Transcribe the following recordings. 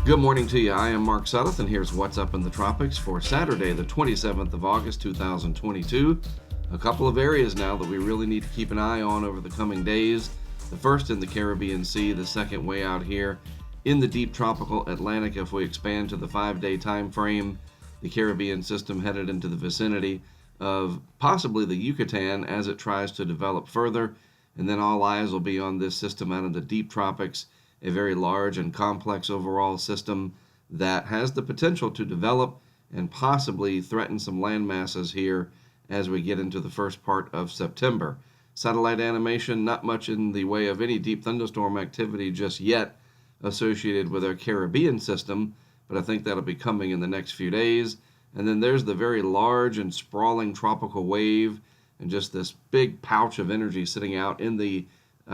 Good morning to you. I am Mark Sudduth, and here's what's up in the tropics for Saturday, the 27th of August, 2022. A couple of areas now that we really need to keep an eye on over the coming days. The first in the Caribbean Sea, the second way out here in the deep tropical Atlantic. If we expand to the 5-day time frame, the Caribbean system headed into the vicinity of possibly the Yucatan as it tries to develop further. And then all eyes will be on this system out of the deep tropics, a very large and complex overall system that has the potential to develop and possibly threaten some land masses here as we get into the first part of September. Satellite animation, not much in the way of any deep thunderstorm activity just yet associated with our Caribbean system, but I think that'll be coming in the next few days. And then there's the very large and sprawling tropical wave and just this big pouch of energy sitting out in the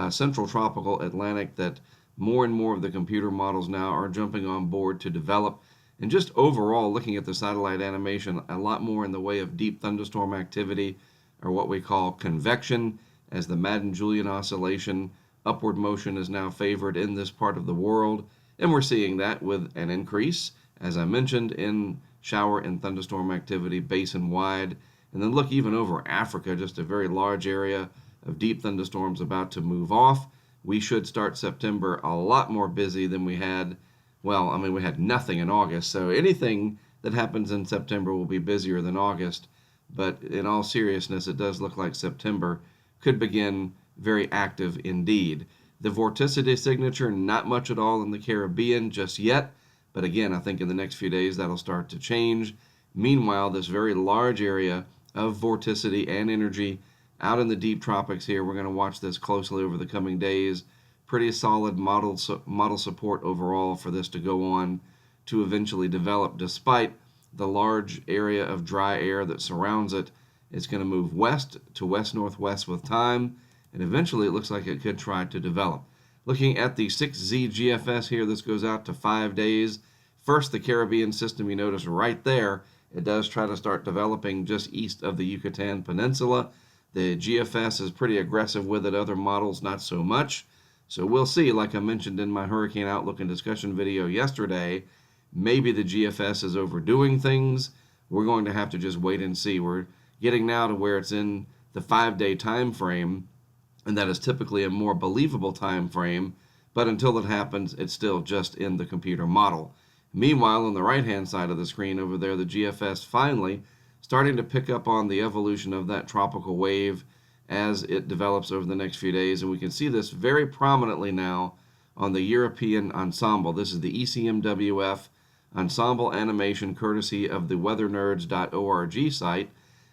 central tropical Atlantic that more and more of the computer models now are jumping on board to develop. And just overall, looking at the satellite animation, a lot more in the way of deep thunderstorm activity, or what we call convection, as the Madden-Julian oscillation upward motion is now favored in this part of the world. And we're seeing that with an increase, as I mentioned, in shower and thunderstorm activity basin-wide. And then look even over Africa, just a very large area of deep thunderstorms about to move off. We should start September a lot more busy than we had. Well, we had nothing in August, so anything that happens in September will be busier than August. But in all seriousness, it does look like September could begin very active indeed. The vorticity signature, not much at all in the Caribbean just yet, but again, I think in the next few days that'll start to change. Meanwhile, this very large area of vorticity and energy out in the deep tropics here, we're going to watch this closely over the coming days. Pretty solid model support overall for this to go on to eventually develop. Despite the large area of dry air that surrounds it, it's going to move west to west-northwest with time, and eventually it looks like it could try to develop. Looking at the 6Z GFS here, this goes out to 5 days. First, the Caribbean system, you notice right there, it does try to start developing just east of the Yucatan Peninsula. The GFS is pretty aggressive with it, other models not so much. So we'll see, like I mentioned in my Hurricane Outlook and Discussion video yesterday, maybe the GFS is overdoing things. We're going to have to just wait and see. We're getting now to where it's in the 5-day time frame, and that is typically a more believable time frame, but until it happens, it's still just in the computer model. Meanwhile, on the right-hand side of the screen over there, the GFS finally starting to pick up on the evolution of that tropical wave as it develops over the next few days. And we can see this very prominently now on the European ensemble. This is the ECMWF ensemble animation courtesy of the weathernerds.org site.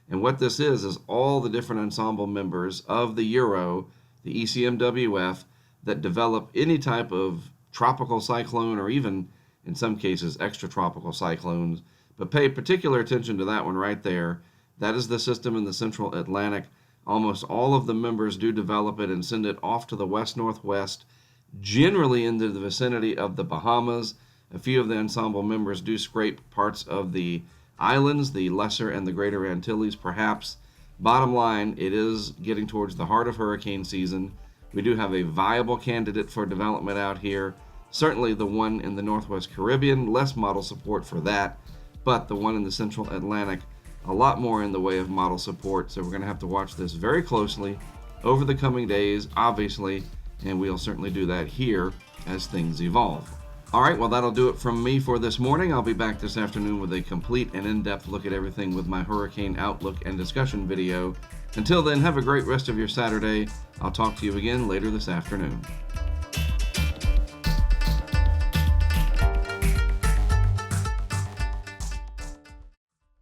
And what this is all the different ensemble members of the Euro, the ECMWF, that develop any type of tropical cyclone or even, in some cases, extratropical cyclones. But pay particular attention to that one right there. That is the system in the central Atlantic. Almost all of the members do develop it and send it off to the west-northwest, generally into the vicinity of the Bahamas. A few of the ensemble members do scrape parts of the islands, the Lesser and the Greater Antilles perhaps. Bottom line, it is getting towards the heart of hurricane season. We do have a viable candidate for development out here. Certainly the one in the Northwest Caribbean, less model support for that. But the one in the central Atlantic, a lot more in the way of model support. So we're going to have to watch this very closely over the coming days, obviously, and we'll certainly do that here as things evolve. All right, well, that'll do it from me for this morning. I'll be back this afternoon with a complete and in-depth look at everything with my Hurricane Outlook and Discussion video. Until then, have a great rest of your Saturday. I'll talk to you again later this afternoon.